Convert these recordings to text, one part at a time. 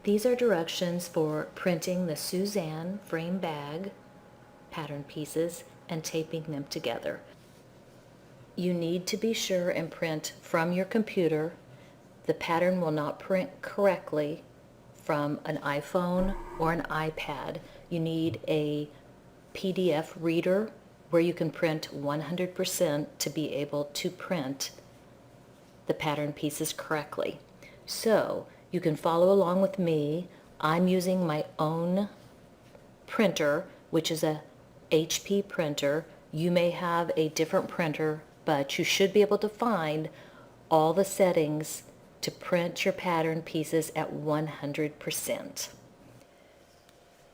These are directions for printing the Susanne frame bag pattern pieces and taping them together. You need to be sure and print from your computer. The pattern will not print correctly from an iPhone or an iPad. You need a PDF reader where you can print 100% to be able to print the pattern pieces correctly. So you can follow along with me. I'm using my own printer, which is a HP printer. You may have a different printer, but you should be able to find all the settings to print your pattern pieces at 100%.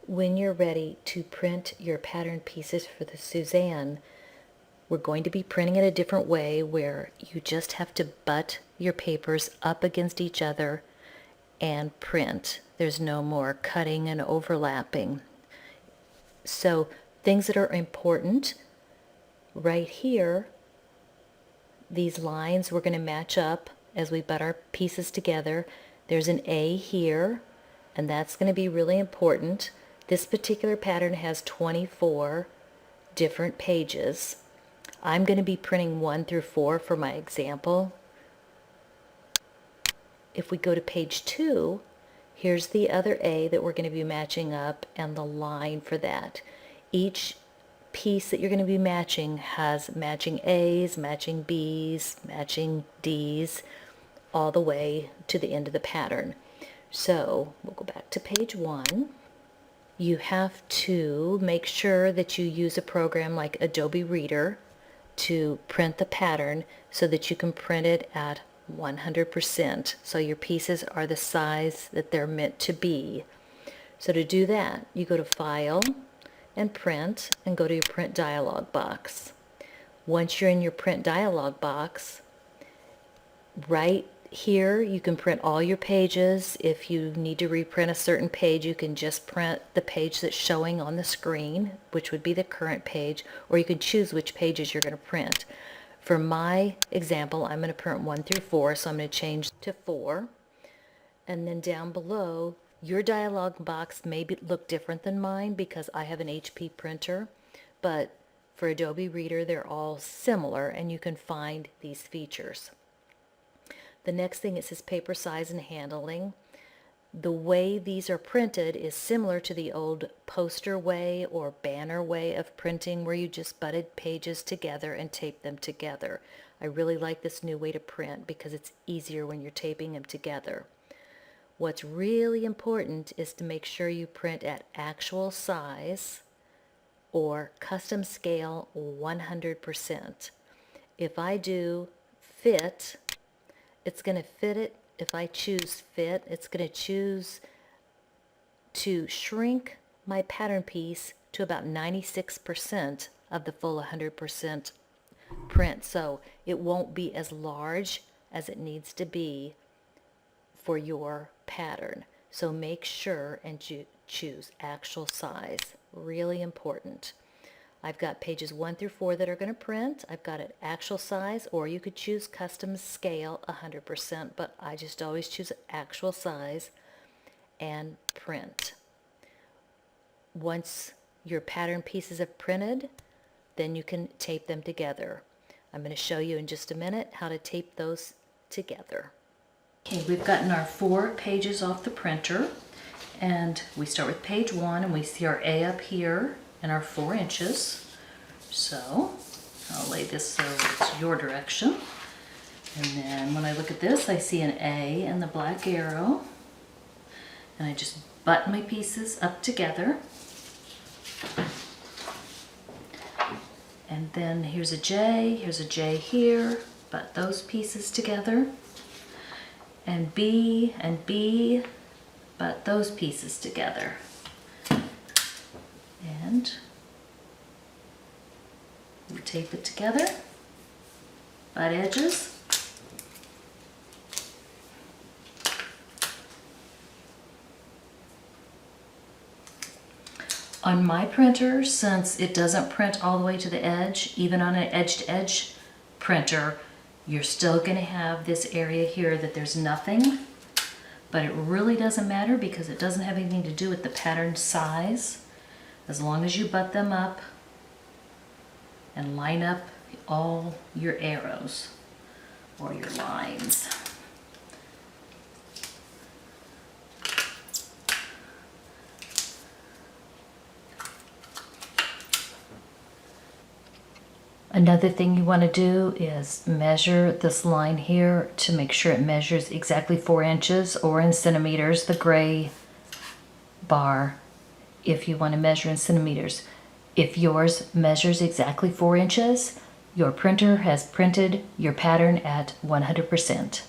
When you're ready to print your pattern pieces for the Susanne, we're going to be printing it a different way where you just have to butt your papers up against each other and print. There's no more cutting and overlapping. So things that are important right here, these lines we're going to match up as we butt our pieces together. There's an A here, and that's going to be really important. This particular pattern has 24 different pages. I'm going to be printing 1 through 4 for my example. If we go to page 2, here's the other A that we're going to be matching up and the line for that. Each piece that you're going to be matching has matching A's, matching B's, matching D's, all the way to the end of the pattern. So we'll go back to page 1. You have to make sure that you use a program like Adobe Reader to print the pattern so that you can print it at 100%. So your pieces are the size that they're meant to be. So to do that, you go to File and Print and go to your Print dialog box. Once you're in your Print dialog box, right here you can print all your pages. If you need to reprint a certain page, you can just print the page that's showing on the screen, which would be the current page, or you can choose which pages you're going to print. For my example, I'm going to print 1 through 4, so I'm going to change to 4. And then down below, your dialog box may look different than mine because I have an HP printer, but for Adobe Reader, they're all similar, and you can find these features. The next thing, it says paper size and handling. The way these are printed is similar to the old poster way or banner way of printing where you just butted pages together and taped them together. I really like this new way to print because it's easier when you're taping them together. What's really important is to make sure you print at actual size or custom scale 100%. If I do fit, it's going to fit it. If I choose fit, it's going to choose to shrink my pattern piece to about 96% of the full 100% print. So it won't be as large as it needs to be for your pattern. So make sure and choose actual size. Really important. I've got pages 1 through 4 that are going to print. I've got it actual size, or you could choose custom scale 100%, but I just always choose actual size and print. Once your pattern pieces have printed, then you can tape them together. I'm going to show you in just a minute how to tape those together. Okay, we've gotten our 4 pages off the printer, and we start with page 1, and we see our A up here and our 4 inches. So I'll lay this so it's your direction. And then when I look at this, I see an A and the black arrow. And I just butt my pieces up together. And then here's a J here, butt those pieces together. And B, butt those pieces together. And we tape it together, butt edges. On my printer, since it doesn't print all the way to the edge, even on an edge-to-edge printer, you're still going to have this area here that there's nothing. but it really doesn't matter because it doesn't have anything to do with the pattern size. As long as you butt them up and line up all your arrows or your lines. Another thing you want to do is measure this line here to make sure it measures exactly 4 inches, or in centimeters, the gray bar, if you want to measure in centimeters. If yours measures exactly 4 inches, your printer has printed your pattern at 100%.